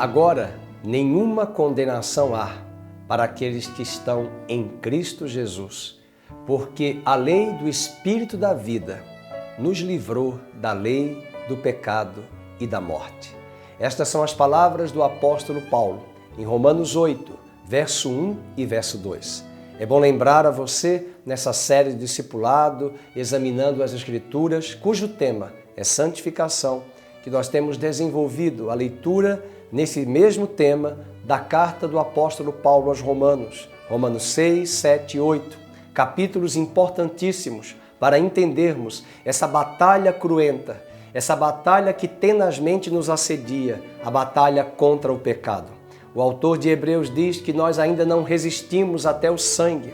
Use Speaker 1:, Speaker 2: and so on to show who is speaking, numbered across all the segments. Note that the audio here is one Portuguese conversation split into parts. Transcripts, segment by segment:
Speaker 1: Agora, nenhuma condenação há para aqueles que estão em Cristo Jesus, porque a lei do Espírito da vida nos livrou da lei do pecado e da morte. Estas são as palavras do apóstolo Paulo, em Romanos 8, verso 1 e verso 2. É bom lembrar a você, nessa série de discipulado, examinando as Escrituras, cujo tema é santificação, que nós temos desenvolvido a leitura nesse mesmo tema da carta do apóstolo Paulo aos Romanos, Romanos 6, 7 e 8, capítulos importantíssimos para entendermos essa batalha cruenta, essa batalha que tenazmente nos assedia, a batalha contra o pecado. O autor de Hebreus diz que nós ainda não resistimos até o sangue.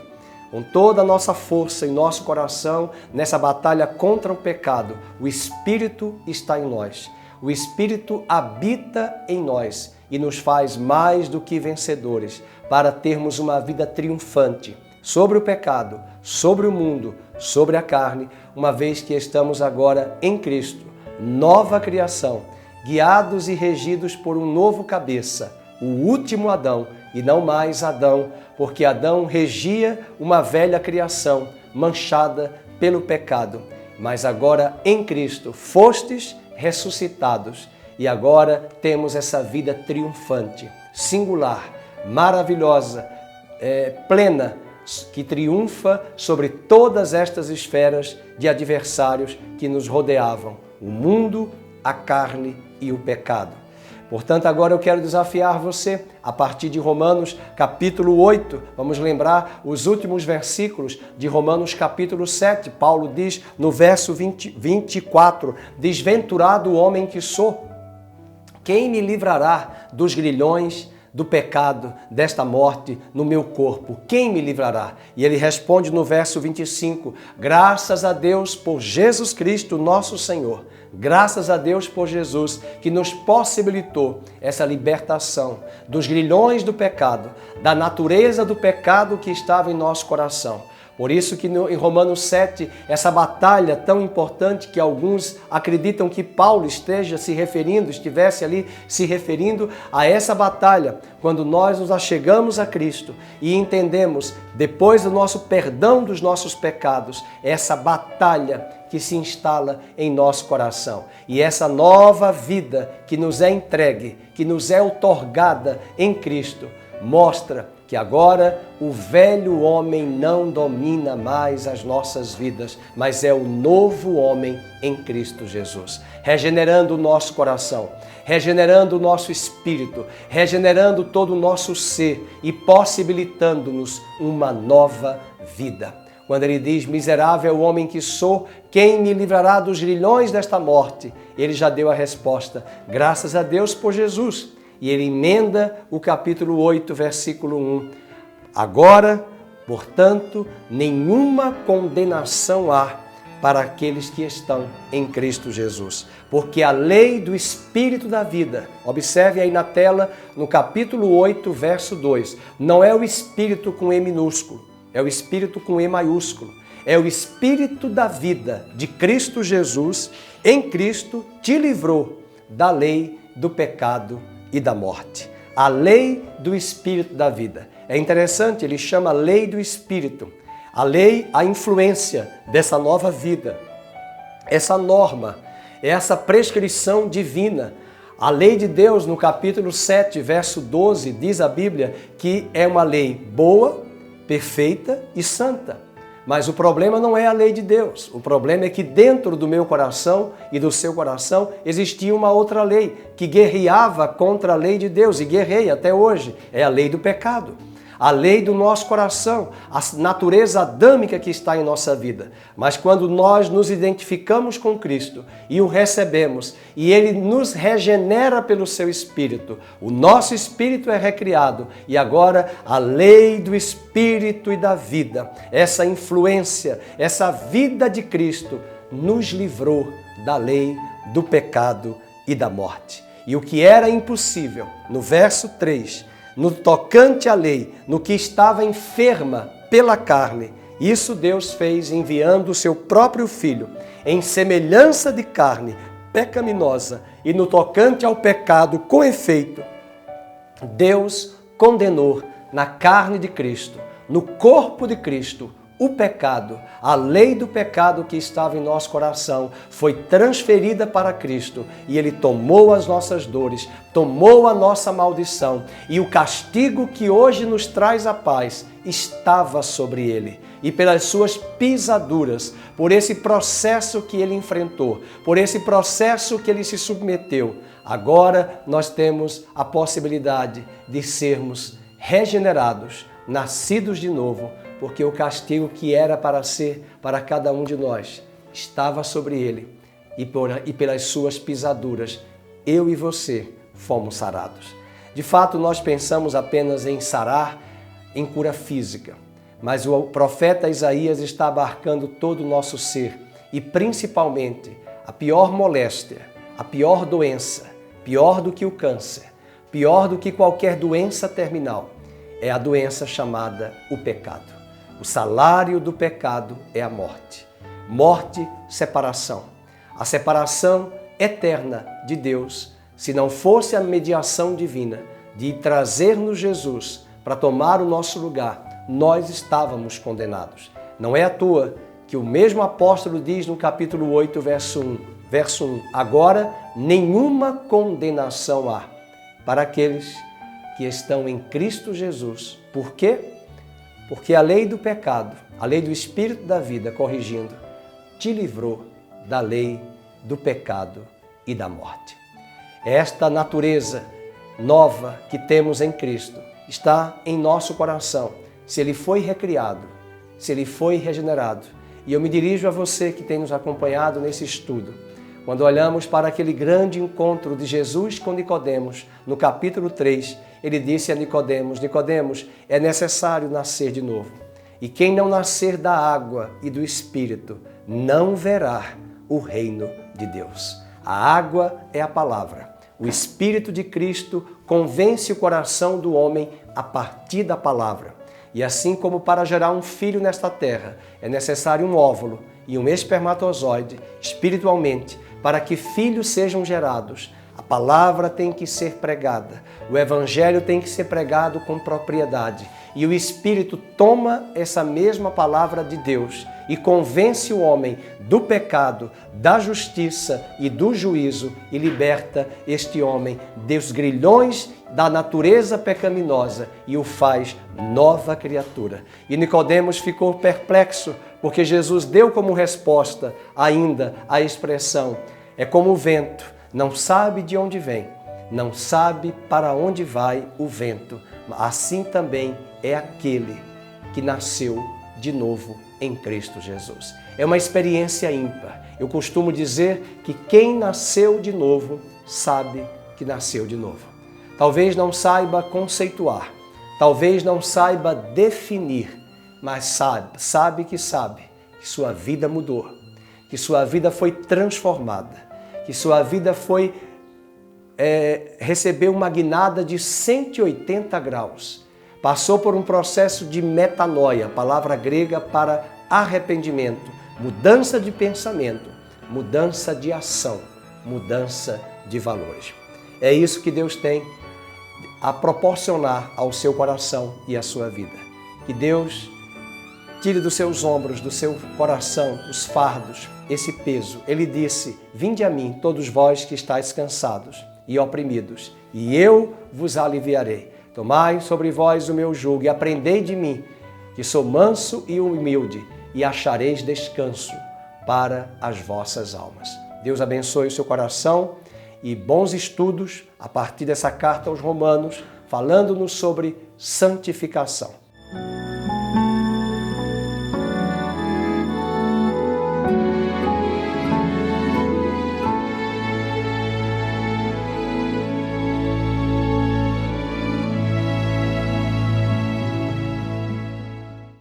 Speaker 1: Com toda a nossa força e nosso coração, nessa batalha contra o pecado, o Espírito está em nós. O Espírito habita em nós e nos faz mais do que vencedores para termos uma vida triunfante sobre o pecado, sobre o mundo, sobre a carne, uma vez que estamos agora em Cristo, nova criação, guiados e regidos por um novo cabeça, o último Adão e não mais Adão, porque Adão regia uma velha criação manchada pelo pecado. Mas agora em Cristo fostes ressuscitados e agora temos essa vida triunfante, singular, maravilhosa, plena, que triunfa sobre todas estas esferas de adversários que nos rodeavam, o mundo, a carne e o pecado. Portanto, agora eu quero desafiar você, a partir de Romanos capítulo 8, vamos lembrar os últimos versículos de Romanos capítulo 7. Paulo diz no verso 24, desventurado o homem que sou, quem me livrará dos grilhões do pecado, desta morte no meu corpo? Quem me livrará? E ele responde no verso 25, graças a Deus por Jesus Cristo, nosso Senhor. Graças a Deus por Jesus, que nos possibilitou essa libertação dos grilhões do pecado, da natureza do pecado que estava em nosso coração. Por isso que em Romanos 7, essa batalha tão importante que alguns acreditam que Paulo estivesse ali se referindo a essa batalha, quando nós nos achegamos a Cristo e entendemos, depois do nosso perdão dos nossos pecados, essa batalha que se instala em nosso coração. E essa nova vida que nos é entregue, que nos é outorgada em Cristo, mostra que agora o velho homem não domina mais as nossas vidas, mas é o novo homem em Cristo Jesus, regenerando o nosso coração, regenerando o nosso espírito, regenerando todo o nosso ser e possibilitando-nos uma nova vida. Quando ele diz, miserável homem que sou, quem me livrará dos grilhões desta morte? Ele já deu a resposta, graças a Deus por Jesus. E ele emenda o capítulo 8, versículo 1. Agora, portanto, nenhuma condenação há para aqueles que estão em Cristo Jesus. Porque a lei do Espírito da vida, observe aí na tela, no capítulo 8, verso 2, não é o Espírito com E minúsculo, é o Espírito com E maiúsculo. É o Espírito da vida de Cristo Jesus, em Cristo, te livrou da lei do pecado e da morte. A lei do Espírito da vida. É interessante, ele chama lei do Espírito. A lei, a influência dessa nova vida. Essa norma, essa prescrição divina. A lei de Deus, no capítulo 7, verso 12, diz a Bíblia que é uma lei boa, perfeita e santa. Mas o problema não é a lei de Deus. O problema é que dentro do meu coração e do seu coração existia uma outra lei que guerreava contra a lei de Deus e guerreia até hoje. É a lei do pecado. A lei do nosso coração, a natureza adâmica que está em nossa vida. Mas quando nós nos identificamos com Cristo e o recebemos e Ele nos regenera pelo seu Espírito, o nosso Espírito é recriado e agora a lei do Espírito e da vida, essa influência, essa vida de Cristo nos livrou da lei do pecado e da morte. E o que era impossível, no verso 3, no tocante à lei, no que estava enferma pela carne, isso Deus fez enviando o seu próprio Filho, em semelhança de carne pecaminosa, e no tocante ao pecado, com efeito, Deus condenou na carne de Cristo, no corpo de Cristo, o pecado. A lei do pecado que estava em nosso coração foi transferida para Cristo e Ele tomou as nossas dores, tomou a nossa maldição e o castigo que hoje nos traz a paz estava sobre Ele. E pelas suas pisaduras, por esse processo que Ele enfrentou, por esse processo que Ele se submeteu, agora nós temos a possibilidade de sermos regenerados, nascidos de novo, porque o castigo que era para ser para cada um de nós estava sobre Ele e pelas suas pisaduras eu e você fomos sarados. De fato, nós pensamos apenas em sarar, em cura física, mas o profeta Isaías está abarcando todo o nosso ser e principalmente a pior moléstia, a pior doença, pior do que o câncer, pior do que qualquer doença terminal, é a doença chamada o pecado. O salário do pecado é a morte. Morte, separação. A separação eterna de Deus, se não fosse a mediação divina de trazer-nos Jesus para tomar o nosso lugar, nós estávamos condenados. Não é à toa que o mesmo apóstolo diz no capítulo 8, verso 1, agora nenhuma condenação há para aqueles que estão em Cristo Jesus. Por quê? Porque a lei do pecado, a lei do Espírito da vida, corrigindo, te livrou da lei do pecado e da morte. Esta natureza nova que temos em Cristo está em nosso coração. Se Ele foi recriado, se Ele foi regenerado. E eu me dirijo a você que tem nos acompanhado nesse estudo. Quando olhamos para aquele grande encontro de Jesus com Nicodemos, no capítulo 3, Ele disse a Nicodemos, Nicodemos, é necessário nascer de novo. E quem não nascer da água e do Espírito, não verá o reino de Deus. A água é a palavra. O Espírito de Cristo convence o coração do homem a partir da palavra. E assim como para gerar um filho nesta terra, é necessário um óvulo e um espermatozoide, espiritualmente, para que filhos sejam gerados, a palavra tem que ser pregada, o evangelho tem que ser pregado com propriedade. E o Espírito toma essa mesma palavra de Deus e convence o homem do pecado, da justiça e do juízo e liberta este homem dos grilhões da natureza pecaminosa e o faz nova criatura. E Nicodemos ficou perplexo porque Jesus deu como resposta ainda a expressão: é como o vento, não sabe de onde vem, não sabe para onde vai o vento. Assim também é aquele que nasceu de novo em Cristo Jesus. É uma experiência ímpar. Eu costumo dizer que quem nasceu de novo sabe que nasceu de novo. Talvez não saiba conceituar, talvez não saiba definir, mas sabe que sua vida mudou, que sua vida foi transformada, que sua vida recebeu uma guinada de 180 graus. Passou por um processo de metanoia, palavra grega para arrependimento, mudança de pensamento, mudança de ação, mudança de valores. É isso que Deus tem a proporcionar ao seu coração e à sua vida. Que Deus tire dos seus ombros, do seu coração, os fardos, esse peso. Ele disse: vinde a mim, todos vós que estáis cansados e oprimidos, e eu vos aliviarei. Tomai sobre vós o meu jugo e aprendei de mim, que sou manso e humilde, e achareis descanso para as vossas almas. Deus abençoe o seu coração e bons estudos a partir dessa carta aos Romanos, falando-nos sobre santificação.